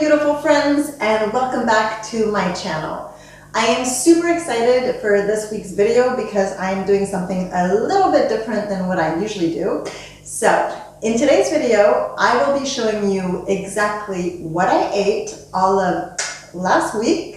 beautiful friends, and welcome back to my channel. I am super excited for this week's video because I'm doing something a little bit different than what I usually do. So in today's video, I will be showing you exactly what I ate all of last week,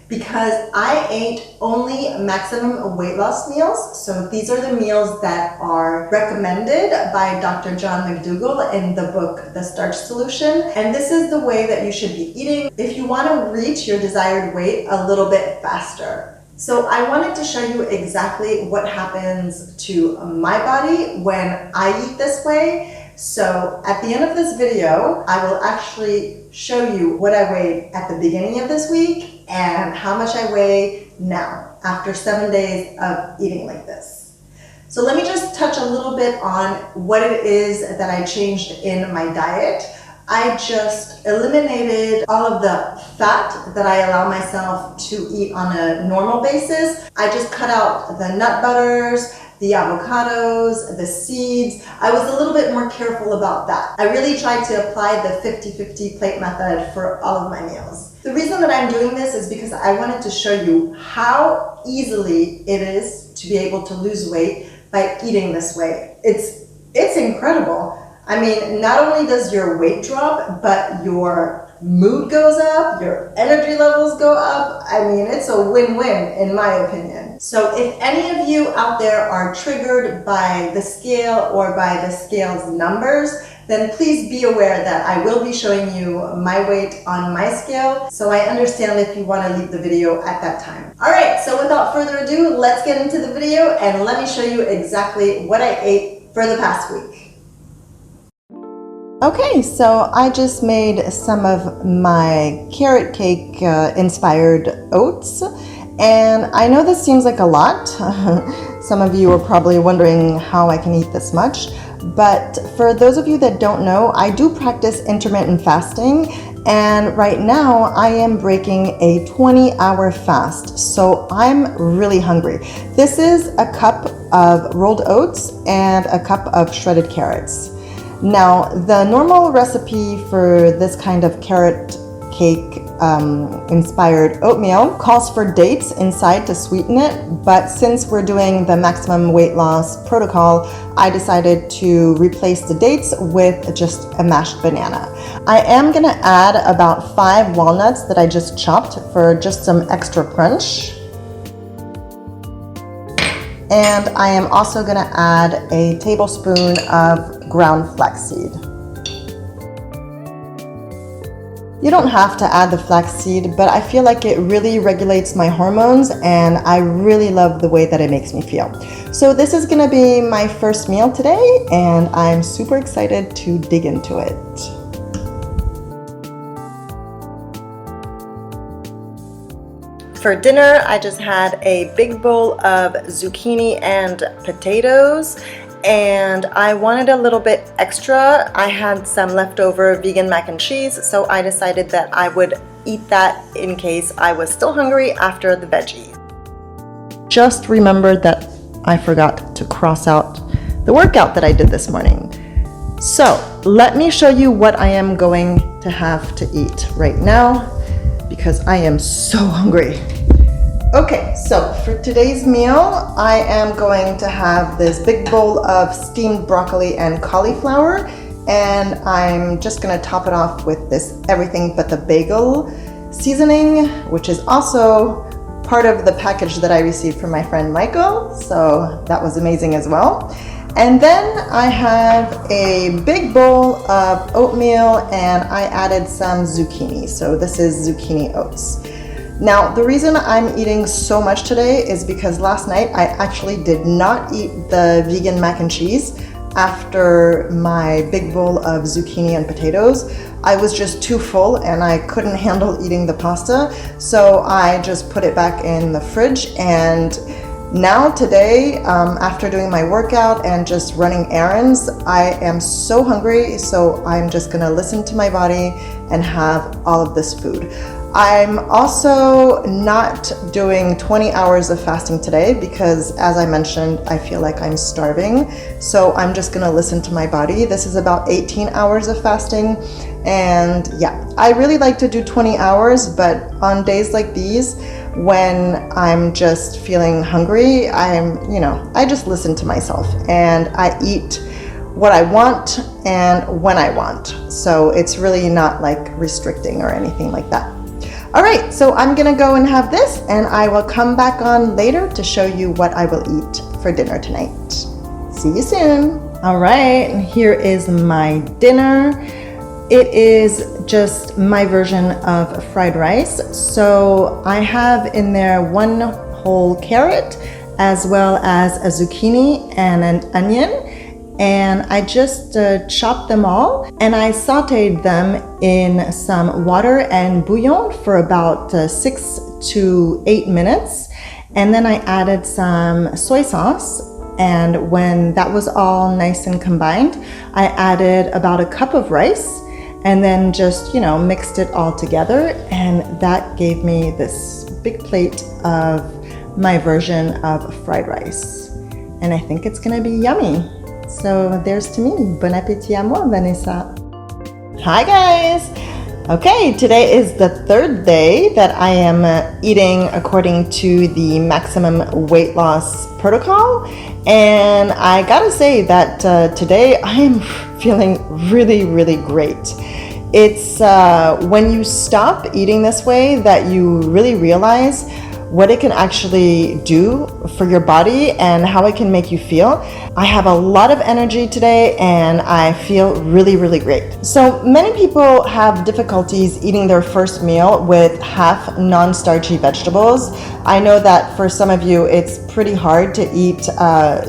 because I ate only maximum weight loss meals. So these are the meals that are recommended by Dr. John McDougall in the book, The Starch Solution. And this is the way that you should be eating if you want to reach your desired weight a little bit faster. So I wanted to show you exactly what happens to my body when I eat this way. So at the end of this video, I will actually show you what I weighed at the beginning of this week and how much I weigh now after 7 days of eating like this. So let me just touch a little bit on what it is that I changed in my diet. I just eliminated all of the fat that I allow myself to eat on a normal basis. I just cut out the nut butters, the avocados, the seeds. I was a little bit more careful about that. I really tried to apply the 50-50 plate method for all of my meals. The reason that I'm doing this is because I wanted to show you how easily it is to be able to lose weight by eating this way. It's incredible. I mean, not only does your weight drop, but your mood goes up, your energy levels go up. I mean, it's a win-win in my opinion. So if any of you out there are triggered by the scale or by the scale's numbers, then please be aware that I will be showing you my weight on my scale. So I understand if you want to leave the video at that time. All right, so without further ado, let's get into the video and let me show you exactly what I ate for the past week. Okay, so I just made some of my carrot cake inspired oats, and I know this seems like a lot. Some of you are probably wondering how I can eat this much, but for those of you that don't know, I do practice intermittent fasting, and right now I am breaking a 20-hour fast, so I'm really hungry. This is a cup of rolled oats and a cup of shredded carrots. Now, the normal recipe for this kind of carrot cake inspired oatmeal calls for dates inside to sweeten it, but since we're doing the maximum weight loss protocol, I decided to replace the dates with just a mashed banana. I am gonna add about 5 walnuts that I just chopped for just some extra crunch. And I am also gonna add a tablespoon of ground flaxseed. You don't have to add the flaxseed, but I feel like it really regulates my hormones and I really love the way that it makes me feel. So this is gonna be my first meal today and I'm super excited to dig into it. For dinner, I just had a big bowl of zucchini and potatoes, and I wanted a little bit extra. I had some leftover vegan mac and cheese, so I decided that I would eat that in case I was still hungry after the veggies. Just remembered that I forgot to cross out the workout that I did this morning. So let me show you what I am going to have to eat right now, because I am so hungry. Okay, so for today's meal, I am going to have this big bowl of steamed broccoli and cauliflower, and I'm just gonna top it off with this everything but the bagel seasoning, which is also part of the package that I received from my friend Michael, so that was amazing as well. And then I have a big bowl of oatmeal and I added some zucchini. So this is zucchini oats. Now, the reason I'm eating so much today is because last night I actually did not eat the vegan mac and cheese after my big bowl of zucchini and potatoes. I was just too full and I couldn't handle eating the pasta. So I just put it back in the fridge, and now today, after doing my workout and just running errands, I am so hungry, so I'm just gonna listen to my body and have all of this food. I'm also not doing 20 hours of fasting today because, as I mentioned, I feel like I'm starving. So I'm just gonna listen to my body. This is about 18 hours of fasting. And yeah, I really like to do 20 hours, but on days like these, when I'm just feeling hungry, I just listen to myself and I eat what I want and when I want. So it's really not like restricting or anything like that. All right, so I'm gonna go and have this, and I will come back on later to show you what I will eat for dinner tonight. See you soon. All right, here is my dinner. It is just my version of fried rice. So I have in there 1 whole carrot, as well as a zucchini and an onion. And I just chopped them all, and I sauteed them in some water and bouillon for about 6 to 8 minutes. And then I added some soy sauce. And when that was all nice and combined, I added about 1 cup of rice and then just, mixed it all together. And that gave me this big plate of my version of fried rice. And I think it's gonna be yummy. So there's to me. Bon appétit à moi, Vanessa. Hi guys! Okay, today is the 3rd day that I am eating according to the maximum weight loss protocol. And I gotta say that today I am feeling really, really great. It's when you stop eating this way that you really realize what it can actually do for your body and how it can make you feel. I have a lot of energy today and I feel really, really great. So many people have difficulties eating their first meal with half non-starchy vegetables. I know that for some of you it's pretty hard to eat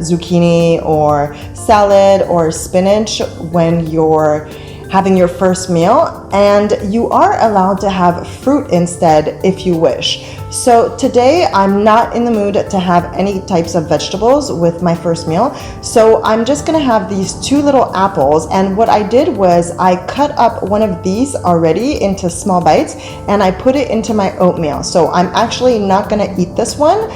zucchini or salad or spinach when you're having your first meal, and you are allowed to have fruit instead if you wish. So today I'm not in the mood to have any types of vegetables with my first meal, so I'm just gonna have these 2 little apples. And what I did was I cut up one of these already into small bites and I put it into my oatmeal. So I'm actually not gonna eat this one.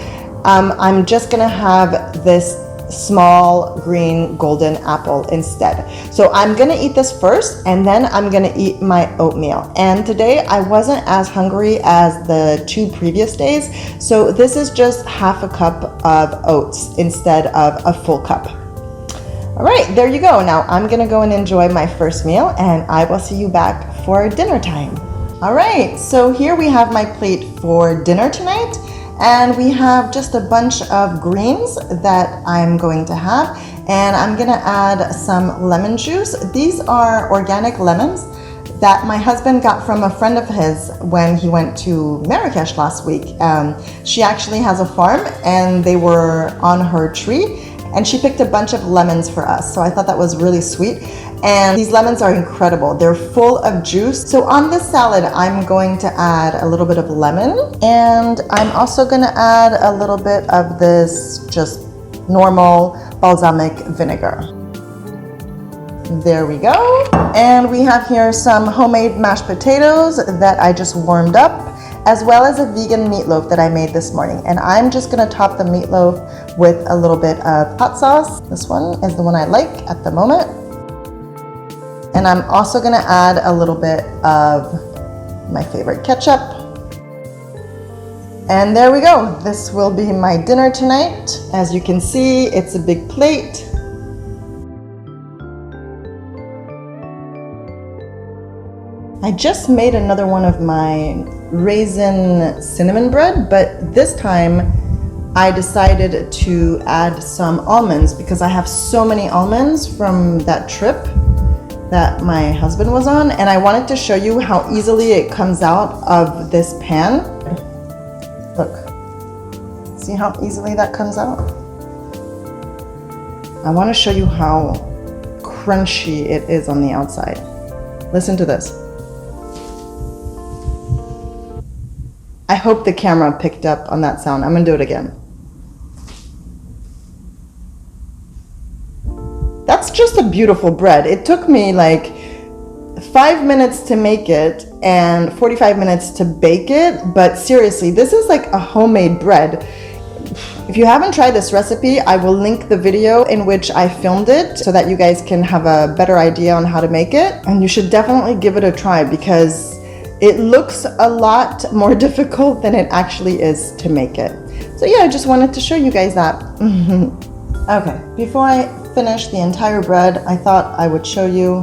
I'm just gonna have this small green golden apple instead. So I'm gonna eat this first and then I'm gonna eat my oatmeal. And today I wasn't as hungry as the 2 previous days, so this is just half a cup of oats instead of a full cup. All right, there you go. Now I'm gonna go and enjoy my first meal, and I will see you back for dinner time. All right, so here we have my plate for dinner tonight. And we have just a bunch of greens that I'm going to have, and I'm gonna add some lemon juice. These are organic lemons that my husband got from a friend of his when he went to Marrakesh last week. She actually has a farm and they were on her tree, and she picked a bunch of lemons for us. So I thought that was really sweet. And these lemons are incredible. They're full of juice. So on this salad, I'm going to add a little bit of lemon, and I'm also gonna add a little bit of this just normal balsamic vinegar. There we go. And we have here some homemade mashed potatoes that I just warmed up, as well as a vegan meatloaf that I made this morning. And I'm just gonna top the meatloaf with a little bit of hot sauce. This one is the one I like at the moment. And I'm also gonna add a little bit of my favorite ketchup. And there we go. This will be my dinner tonight. As you can see, it's a big plate. I just made another one of my raisin cinnamon bread, but this time I decided to add some almonds because I have so many almonds from that trip that my husband was on, and I wanted to show you how easily it comes out of this pan. Look, see how easily that comes out? I want to show you how crunchy it is on the outside. Listen to this. I hope the camera picked up on that sound. I'm gonna do it again. That's just a beautiful bread. It took me like 5 minutes to make it and 45 minutes to bake it, but seriously, this is like a homemade bread. If you haven't tried this recipe, I will link the video in which I filmed it so that you guys can have a better idea on how to make it. And you should definitely give it a try because it looks a lot more difficult than it actually is to make it. So yeah, I just wanted to show you guys that. Okay, before I finish the entire bread, I thought I would show you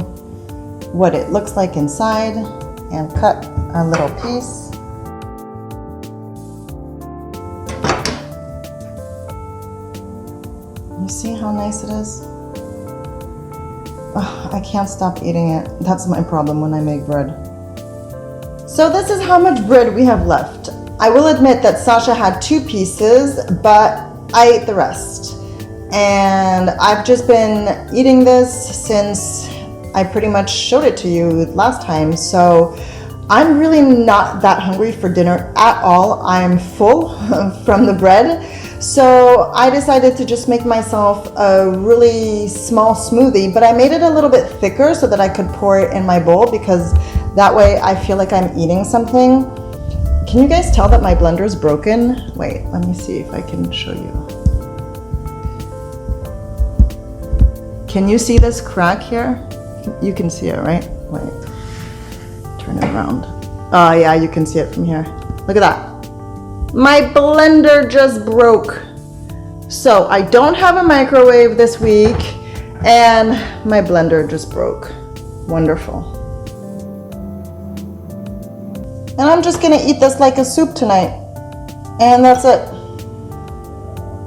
what it looks like inside and cut a little piece. You see how nice it is? Oh, I can't stop eating it. That's my problem when I make bread. So this is how much bread we have left. I will admit that Sasha had 2 pieces, but I ate the rest. And I've just been eating this since I pretty much showed it to you last time. So I'm really not that hungry for dinner at all. I'm full from the bread. So I decided to just make myself a really small smoothie, but I made it a little bit thicker so that I could pour it in my bowl because that way I feel like I'm eating something. Can you guys tell that my blender is broken? Wait, let me see if I can show you. Can you see this crack here? You can see it, right? Wait, turn it around. Oh yeah, you can see it from here. Look at that. My blender just broke. So I don't have a microwave this week and my blender just broke. Wonderful. And I'm just gonna eat this like a soup tonight. And that's it.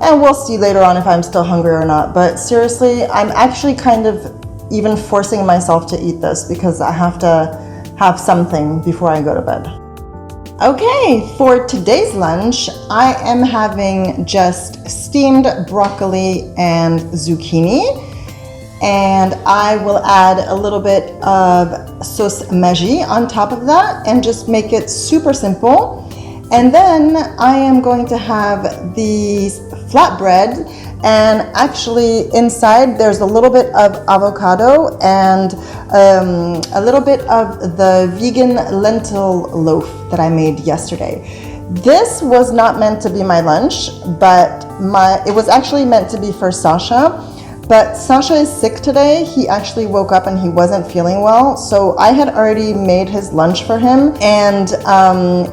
And we'll see later on if I'm still hungry or not. But seriously, I'm actually kind of even forcing myself to eat this because I have to have something before I go to bed. Okay, for today's lunch, I am having just steamed broccoli and zucchini. And I will add a little bit of sauce magie on top of that and just make it super simple. And then I am going to have these flatbread, and actually inside there's a little bit of avocado and a little bit of the vegan lentil loaf that I made yesterday. This was not meant to be my lunch, but it was actually meant to be for Sasha. But Sasha is sick today. He actually woke up and he wasn't feeling well. So I had already made his lunch for him. And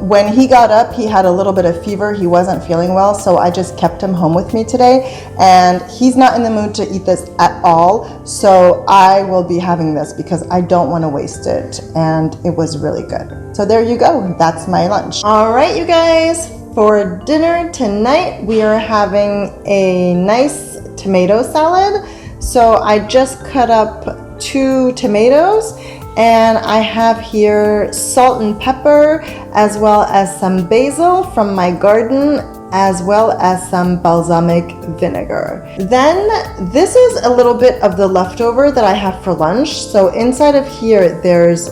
when he got up, he had a little bit of fever. He wasn't feeling well. So I just kept him home with me today. And he's not in the mood to eat this at all. So I will be having this because I don't want to waste it. And it was really good. So there you go. That's my lunch. All right, you guys. For dinner tonight, we are having a nice tomato salad. So I just cut up 2 tomatoes and I have here salt and pepper as well as some basil from my garden as well as some balsamic vinegar. Then this is a little bit of the leftover that I have for lunch. So inside of here there's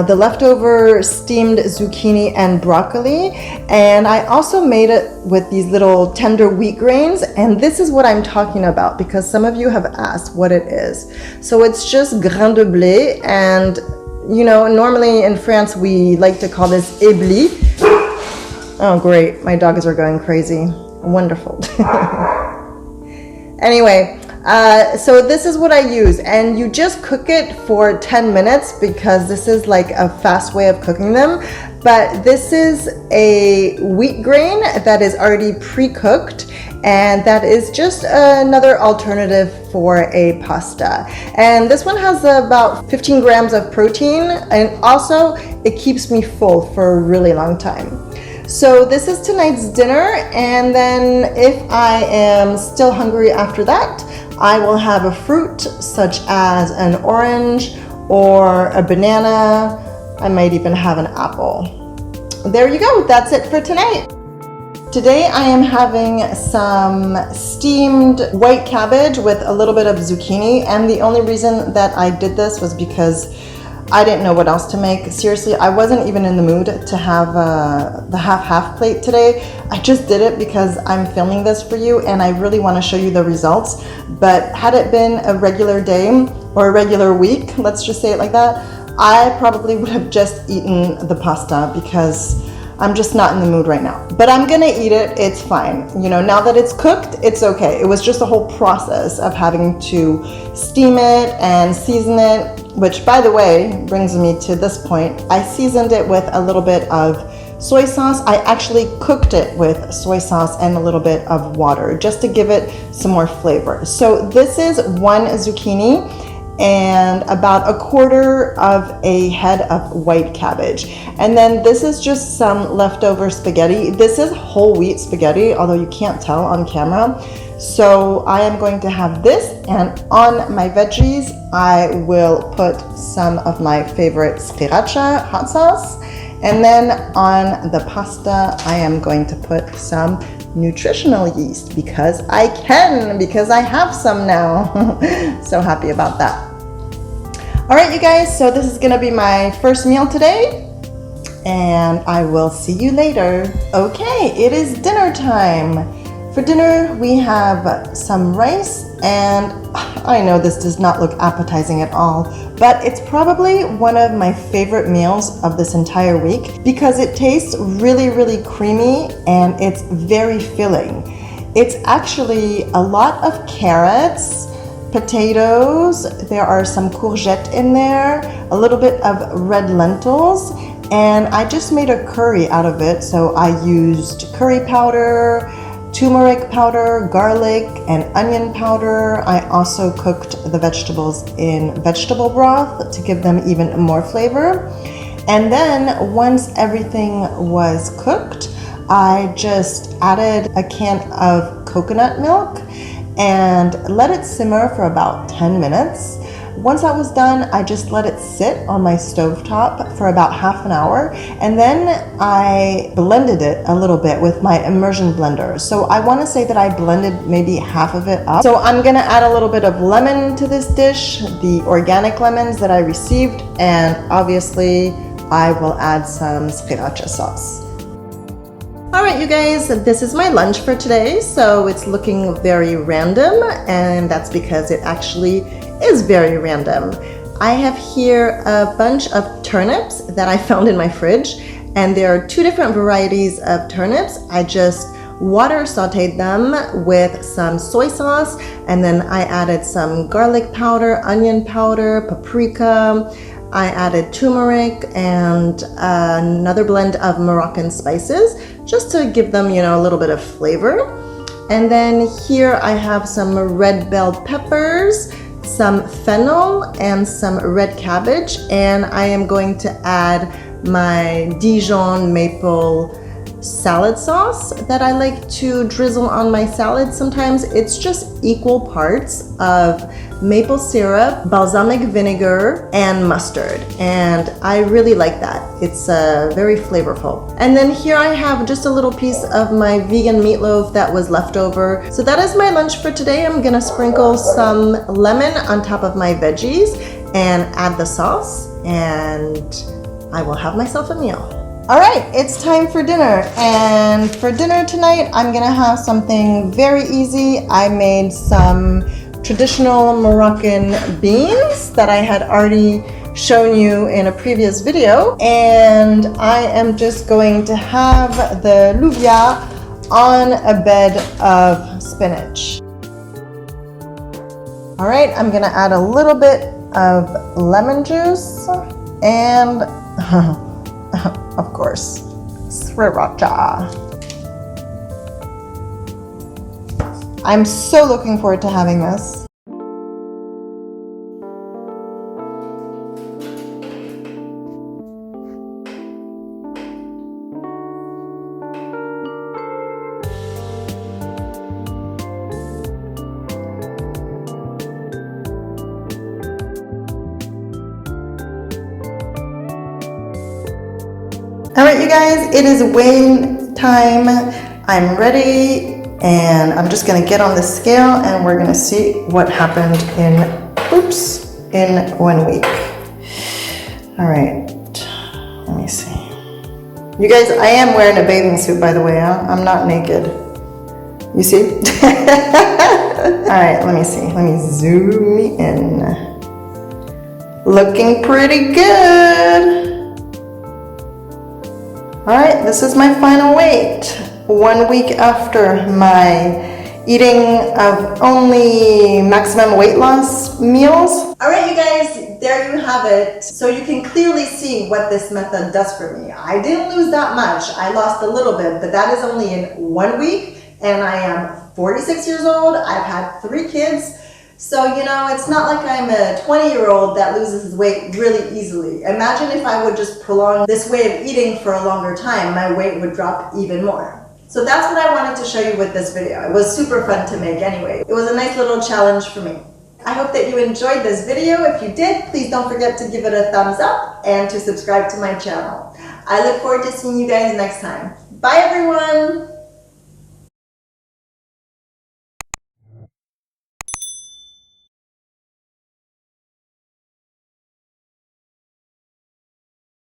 the leftover steamed zucchini and broccoli, and I also made it with these little tender wheat grains, and this is what I'm talking about because some of you have asked what it is. So it's just grain de blé, and you know, normally in France we like to call this ébli. Oh great, my dogs are going crazy. Wonderful. Anyway, so this is what I use, and you just cook it for 10 minutes because this is like a fast way of cooking them. But this is a wheat grain that is already pre-cooked, and that is just another alternative for a pasta. And this one has about 15 grams of protein, and also it keeps me full for a really long time. So this is tonight's dinner, and then if I am still hungry after that, I will have a fruit such as an orange or a banana. I might even have an apple. There you go, that's it for tonight. Today I am having some steamed white cabbage with a little bit of zucchini, and the only reason that I did this was because I didn't know what else to make. Seriously, I wasn't even in the mood to have the half plate today. I just did it because I'm filming this for you and I really want to show you the results. But had it been a regular day or a regular week, let's just say it like that, I probably would have just eaten the pasta because I'm just not in the mood right now. But I'm gonna eat it, it's fine. You know, now that it's cooked, it's okay. It was just a whole process of having to steam it and season it, which by the way, brings me to this point. I seasoned it with a little bit of soy sauce. I actually cooked it with soy sauce and a little bit of water just to give it some more flavor. So this is 1 zucchini and about 1/4 of a head of white cabbage. And then this is just some leftover spaghetti. This is whole wheat spaghetti, although you can't tell on camera. So I am going to have this, and on my veggies, I will put some of my favorite sriracha hot sauce. And then on the pasta, I am going to put some nutritional yeast because I can, because I have some now. So happy about that. All right, you guys, so this is gonna be my first meal today, and I will see you later. Okay, it is dinner time. For dinner, we have some rice, and I know this does not look appetizing at all, but it's probably one of my favorite meals of this entire week because it tastes really, really creamy and it's very filling. It's actually a lot of carrots, potatoes, there are some courgette in there, a little bit of red lentils, and I just made a curry out of it. So I used curry powder, turmeric powder, garlic, and onion powder. I also cooked the vegetables in vegetable broth to give them even more flavor. And then once everything was cooked, I just added a can of coconut milk and let it simmer for about 10 minutes. Once that was done, I just let it sit on my stovetop for about half an hour, and then I blended it a little bit with my immersion blender. So I want to say that I blended maybe half of it up. So I'm gonna add a little bit of lemon to this dish, the organic lemons that I received, and obviously I will add some sriracha sauce. All right, you guys, this is my lunch for today. So it's looking very random, and that's because it actually is very random. I have here a bunch of turnips that I found in my fridge, and there are 2 different varieties of turnips. I just water sauteed them with some soy sauce, and then I added some garlic powder, onion powder, paprika. I added turmeric and another blend of Moroccan spices just to give them, you know, a little bit of flavor. And then here I have some red bell peppers, some fennel, and some red cabbage, and I am going to add my Dijon maple salad sauce that I like to drizzle on my salad sometimes. It's just equal parts of maple syrup, balsamic vinegar, and mustard, and I really like that. It's very flavorful. And then here I have just a little piece of my vegan meatloaf that was left over. So that is my lunch for today. I'm gonna sprinkle some lemon on top of my veggies and add the sauce, and I will have myself a meal. All right, it's time for dinner, and for dinner tonight, I'm gonna have something very easy. I made some traditional Moroccan beans that I had already shown you in a previous video, and I am just going to have the louvia on a bed of spinach. All right, I'm gonna add a little bit of lemon juice and of course, sriracha. I'm so looking forward to having this. All right, you guys, it is weighing time. I'm ready, and I'm just gonna get on the scale and we're gonna see what happened in 1 week. All right, let me see. You guys, I am wearing a bathing suit, by the way. I'm not naked. You see? All right, let me see. Let me zoom in. Looking pretty good. All right, this is my final weight. 1 week after my eating of only maximum weight loss meals. All right, you guys, there you have it. So you can clearly see what this method does for me. I didn't lose that much. I lost a little bit, but that is only in 1 week, and I am 46 years old. I've had 3 kids. So, you know, it's not like I'm a 20-year-old that loses his weight really easily. Imagine if I would just prolong this way of eating for a longer time, my weight would drop even more. So that's what I wanted to show you with this video. It was super fun to make anyway. It was a nice little challenge for me. I hope that you enjoyed this video. If you did, please don't forget to give it a thumbs up and to subscribe to my channel. I look forward to seeing you guys next time. Bye everyone!